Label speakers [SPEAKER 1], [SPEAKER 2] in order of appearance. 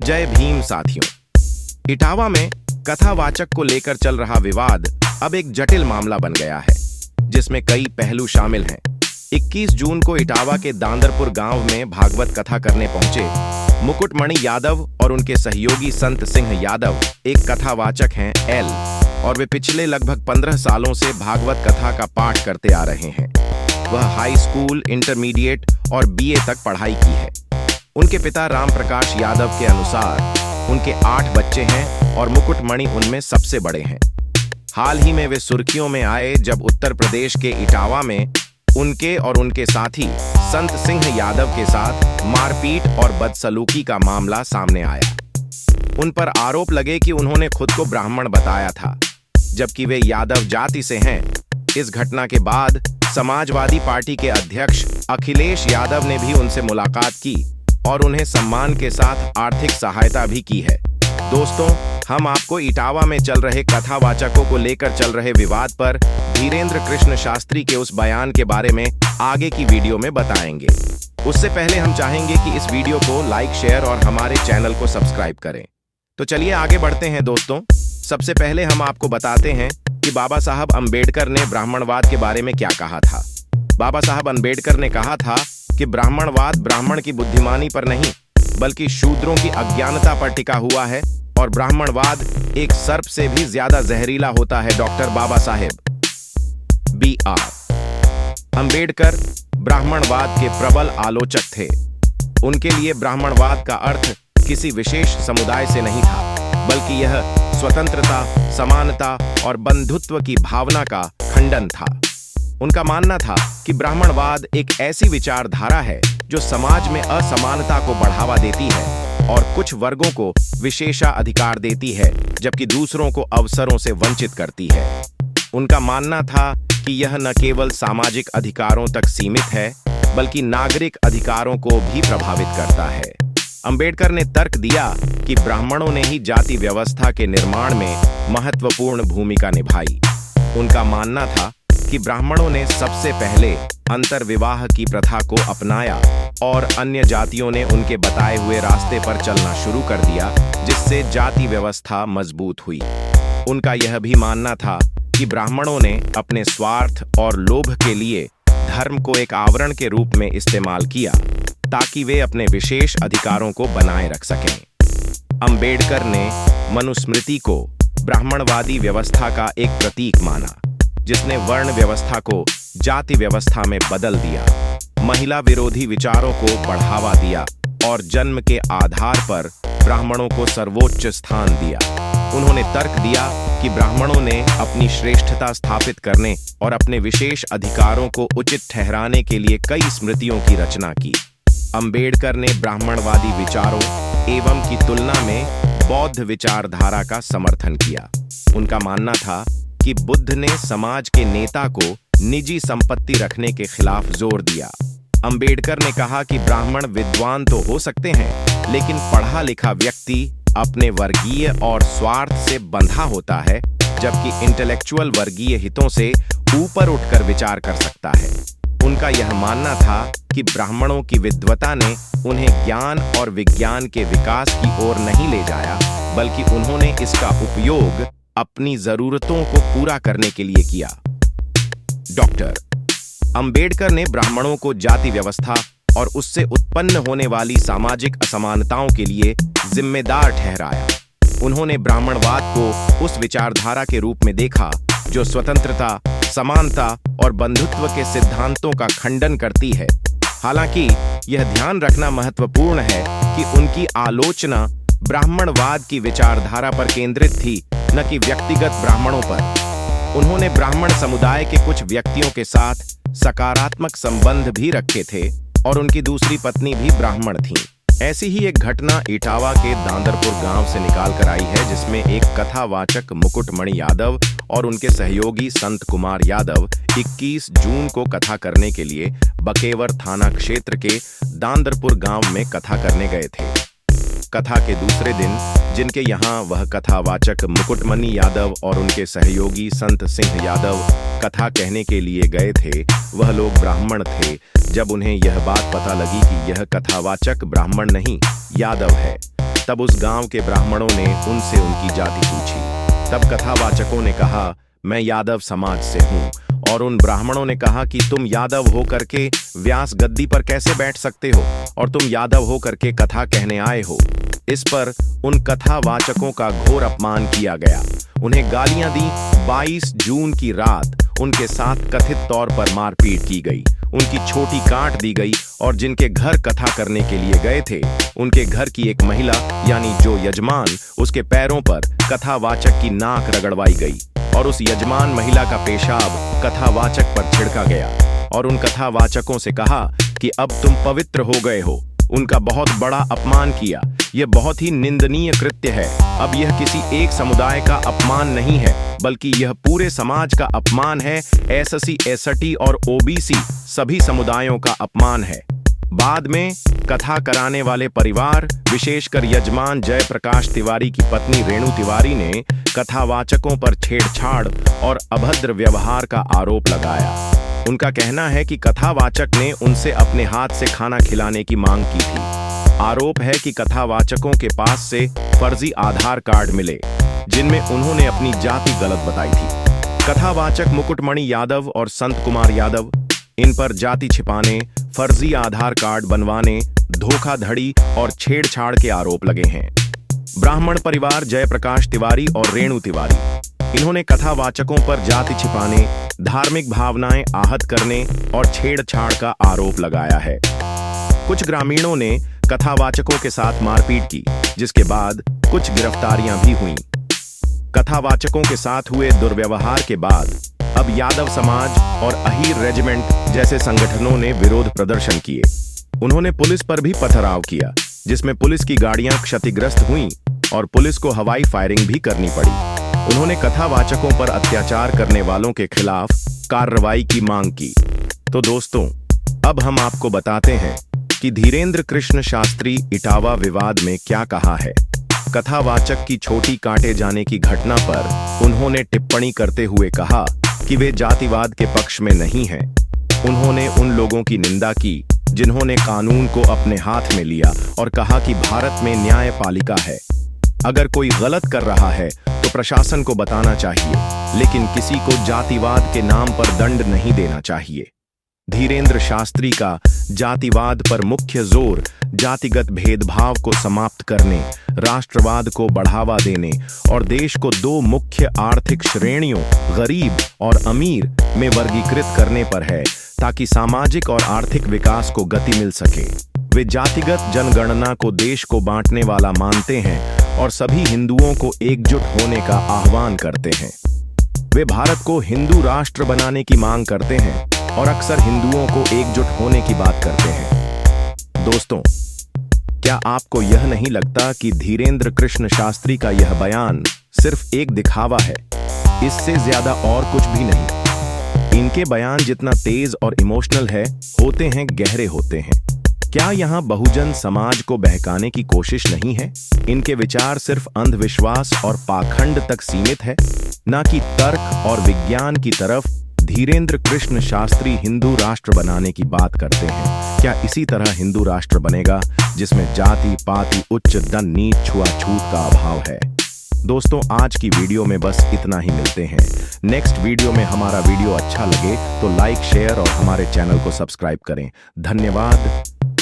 [SPEAKER 1] जय भीम साथियों। इटावा में कथावाचक को लेकर चल रहा विवाद अब एक जटिल मामला बन गया है, जिसमें कई पहलू शामिल हैं। 21 जून को इटावा के दांदरपुर गांव में भागवत कथा करने पहुंचे मुकुटमणि यादव और उनके सहयोगी संत सिंह यादव एक कथावाचक हैं एल, और वे पिछले लगभग 15 सालों से भागवत कथा का पाठ करते आ रहे हैं। वह हाई स्कूल, इंटरमीडिएट और बीए तक पढ़ाई की है। उनके पिता राम प्रकाश यादव के अनुसार उनके 8 बच्चे हैं और मुकुटमणि उनमें सबसे बड़े हैं। हाल ही में वे सुर्खियों में आए जब उत्तर प्रदेश के इटावा में उनके और उनके साथी संत सिंह यादव के साथ मारपीट और बदसलूकी का मामला सामने आया। उन पर आरोप लगे कि उन्होंने खुद को ब्राह्मण बताया था, जबकि वे यादव जाति से हैं। इस घटना के बाद समाजवादी पार्टी के अध्यक्ष अखिलेश यादव ने भी उनसे मुलाकात की और उन्हें सम्मान के साथ आर्थिक सहायता भी की है। दोस्तों, हम आपको इटावा में चल रहे कथावाचकों को लेकर चल रहे विवाद पर धीरेन्द्र कृष्ण शास्त्री के उस बयान के बारे में आगे की वीडियो में बताएंगे। उससे पहले हम चाहेंगे कि इस वीडियो को लाइक, शेयर और हमारे चैनल को सब्सक्राइब करें। तो चलिए आगे बढ़ते हैं दोस्तों। सबसे पहले हम आपको बताते हैं कि बाबा साहब अंबेडकर ने ब्राह्मणवाद के बारे में क्या कहा था। बाबा साहब अंबेडकर ने कहा था कि ब्राह्मणवाद ब्राह्मण की बुद्धिमानी पर नहीं, बल्कि शूद्रों की अज्ञानता पर टिका हुआ है, और ब्राह्मणवाद एक सर्प से भी ज्यादा जहरीला होता है। Doctor Baba Saheb B.R. अंबेडकर ब्राह्मणवाद के प्रबल आलोचक थे। उनके लिए ब्राह्मणवाद का अर्थ किसी विशेष समुदाय से नहीं था, बल्कि यह स्वतंत्रता, समानता और बंधुत्व की भावना का खंडन था। उनका मानना था कि ब्राह्मणवाद एक ऐसी विचारधारा है जो समाज में असमानता को बढ़ावा देती है और कुछ वर्गों को विशेषाधिकार देती है, जबकि दूसरों को अवसरों से वंचित करती है। उनका मानना था कि यह न केवल सामाजिक अधिकारों तक सीमित है, बल्कि नागरिक अधिकारों को भी प्रभावित करता है। अंबेडकर ने तर्क दिया कि ब्राह्मणों ने ही जाति व्यवस्था के निर्माण में महत्वपूर्ण भूमिका निभाई। उनका मानना था कि ब्राह्मणों ने सबसे पहले अंतर्विवाह की प्रथा को अपनाया और अन्य जातियों ने उनके बताए हुए रास्ते पर चलना शुरू कर दिया, जिससे जाति व्यवस्था मजबूत हुई। उनका यह भी मानना था कि ब्राह्मणों ने अपने स्वार्थ और लोभ के लिए धर्म को एक आवरण के रूप में इस्तेमाल किया, ताकि वे अपने विशेष अधिकारों को बनाए रख सकें। अंबेडकर ने मनुस्मृति को ब्राह्मणवादी व्यवस्था का एक प्रतीक माना, जिसने वर्ण व्यवस्था को जाति व्यवस्था में बदल दिया, महिला विरोधी विचारों को बढ़ावा दिया और जन्म के आधार पर ब्राह्मणों को सर्वोच्च स्थान दिया। उन्होंने तर्क दिया कि ब्राह्मणों ने अपनी श्रेष्ठता स्थापित करने और अपने विशेष अधिकारों को उचित ठहराने के लिए कई स्मृतियों की रचना की। अंबेडकर ने ब्राह्मणवादी विचारों एवं की तुलना में बौद्ध विचारधारा का समर्थन किया। उनका मानना था कि बुद्ध ने समाज के नेता को निजी संपत्ति रखने के खिलाफ जोर दिया। अंबेडकर ने कहा कि ब्राह्मण विद्वान तो हो सकते हैं, लेकिन पढ़ा लिखा व्यक्ति अपने वर्गीय और स्वार्थ से बंधा होता है, जबकि इंटेलेक्चुअल वर्गीय हितों से ऊपर उठकर विचार कर सकता है। उनका यह मानना था कि ब्राह्मणों की विद्वता ने उन्हें ज्ञान और विज्ञान के विकास की ओर नहीं ले जाया, बल्कि उन्होंने इसका उपयोग अपनी जरूरतों को पूरा करने के लिए किया। डॉक्टर अंबेडकर ने ब्राह्मणों को जाति व्यवस्था और उससे उत्पन्न होने वाली सामाजिक असमानताओं के लिए जिम्मेदार ठहराया। उन्होंने ब्राह्मणवाद को उस विचारधारा के रूप में देखा जो स्वतंत्रता, समानता और बंधुत्व के सिद्धांतों का खंडन करती है। हालांकि यह ध्यान रखना महत्वपूर्ण है कि उनकी आलोचना ब्राह्मणवाद की विचारधारा पर केंद्रित थी, न कि व्यक्तिगत ब्राह्मणों पर। उन्होंने ब्राह्मण समुदाय के कुछ व्यक्तियों के साथ सकारात्मक संबंध भी रखे थे और उनकी दूसरी पत्नी भी ब्राह्मण थीं। ऐसी ही एक घटना इटावा के दांदरपुर गांव से निकाल कर आई है, जिसमें एक कथावाचक मुकुटमणि यादव और उनके सहयोगी संत कुमार यादव 21 जून को कथा करने के लिए बकेवर थाना क्षेत्र के दांदरपुर गांव में कथा करने गए थे। कथा के दूसरे दिन जिनके यहाँ वह कथावाचक मुकुटमणि यादव और उनके सहयोगी संत सिंह यादव कथा कहने के लिए गए थे, वह लोग ब्राह्मण थे। जब उन्हें यह बात पता लगी कि यह कथावाचक ब्राह्मण नहीं यादव है, तब उस गांव के ब्राह्मणों ने उनसे उनकी जाति पूछी। तब कथावाचकों ने कहा, मैं यादव समाज से हूं। और उन ब्राह्मणों ने कहा कि तुम यादव हो करके व्यास गद्दी पर कैसे बैठ सकते हो, और तुम यादव हो करके कथा कहने आए हो। इस पर उन कथावाचकों का घोर अपमान किया गया, उन्हें गालियां दी। 22 जून की रात उनके साथ कथित तौर पर मारपीट की गई, उनकी छोटी काट दी गई, और जिनके घर कथा करने के लिए गए थे उनके घर की एक महिला यानी जो यजमान, उसके पैरों पर कथावाचक की नाक रगड़वाई गई, और उस यजमान महिला का पेशाब कथावाचक पर छिड़का गया, और उन कथावाचकों से कहा कि अब तुम पवित्र हो गए हो। उनका बहुत बड़ा अपमान किया। यह बहुत ही निंदनीय कृत्य है। अब यह किसी एक समुदाय का अपमान नहीं है, बल्कि यह पूरे समाज का अपमान है। एससी, एसटी और ओबीसी सभी समुदायों का अपमान है। बाद में कथा कराने वाले परिवार, विशेषकर यजमान जयप्रकाश तिवारी की पत्नी रेणु तिवारी ने कथावाचकों पर छेड़छाड़ और अभद्र व्यवहार का आरोप लगाया। उनका कहना है कि कथावाचक ने उनसे अपने हाथ से खाना खिलाने की मांग की थी। आरोप है कि कथावाचकों के पास से फर्जी आधार कार्ड मिले, जिनमें उन्होंने अपनी जाति गलत बताई थी। कथावाचक मुकुटमणि यादव और संत कुमार यादव, इन पर जाति छिपाने, फर्जी आधार कार्ड बनवाने, धोखाधड़ी और छेड़छाड़ के आरोप लगे हैं। ब्राह्मण परिवार जयप्रकाश तिवारी और रेणु तिवारी, इन्होंने कथावाचकों पर जाति छिपाने, धार्मिक भावनाएं आहत करने और छेड़छाड़ का आरोप लगाया है। कुछ ग्रामीणों ने कथावाचकों के साथ मारपीट की, जिसके बाद कुछ गिरफ्तारियां भी हुईं। कथावाचकों के साथ हुए दुर्व्यवहार के बाद अब यादव समाज और अहीर रेजिमेंट जैसे संगठनों ने विरोध प्रदर्शन किए। उन्होंने पुलिस पर भी पथराव किया, जिसमें पुलिस की गाड़ियां क्षतिग्रस्त हुईं और पुलिस को हवाई फायरिंग भी करनी पड़ी। उन्होंने कथावाचकों पर अत्याचार करने वालों के खिलाफ कार्रवाई की मांग की। तो दोस्तों, अब हम आपको बताते हैं कि धीरेन्द्र कृष्ण शास्त्री इटावा विवाद में क्या कहा है। कथावाचक की छोटी काटे जाने की घटना पर उन्होंने टिप्पणी करते हुए कहा कि वे जातिवाद के पक्ष में नहीं हैं। उन्होंने उन लोगों की निंदा की जिन्होंने कानून को अपने हाथ में लिया और कहा कि भारत में न्यायपालिका है। अगर कोई गलत कर रहा है तो प्रशासन को बताना चाहिए, लेकिन किसी को जातिवाद के नाम पर दंड नहीं देना चाहिए। धीरेन्द्र शास्त्री का जातिवाद पर मुख्य जोर जातिगत भेदभाव को समाप्त करने, राष्ट्रवाद को बढ़ावा देने और देश को दो मुख्य आर्थिक श्रेणियों, गरीब और अमीर, में वर्गीकृत करने पर है, ताकि सामाजिक और आर्थिक विकास को गति मिल सके। वे जातिगत जनगणना को देश को बांटने वाला मानते हैं और सभी हिंदुओं को एकजुट होने का आह्वान करते हैं। वे भारत को हिंदू राष्ट्र बनाने की मांग करते हैं और अक्सर हिंदुओं को एकजुट होने की बात करते हैं। दोस्तों, क्या आपको यह नहीं लगता कि धीरेन्द्र कृष्ण शास्त्री का यह बयान सिर्फ एक दिखावा है, इससे ज्यादा और कुछ भी नहीं? इनके बयान जितना तेज और इमोशनल है, होते हैं गहरे होते हैं। क्या यहाँ बहुजन समाज को बहकाने की कोशिश नहीं है? इनके विचार सिर्फ अंधविश्वास और पाखंड तक सीमित है, न कि तर्क और विज्ञान की तरफ। धीरेन्द्र कृष्ण शास्त्री हिंदू राष्ट्र बनाने की बात करते हैं। क्या इसी तरह हिंदू राष्ट्र बनेगा जिसमें जाति पाति, उच्च दन नीच छुआछूत का अभाव है? दोस्तों, आज की वीडियो में बस इतना ही। मिलते हैं नेक्स्ट वीडियो में। हमारा वीडियो अच्छा लगे तो लाइक, शेयर और हमारे चैनल को सब्सक्राइब करें। धन्यवाद।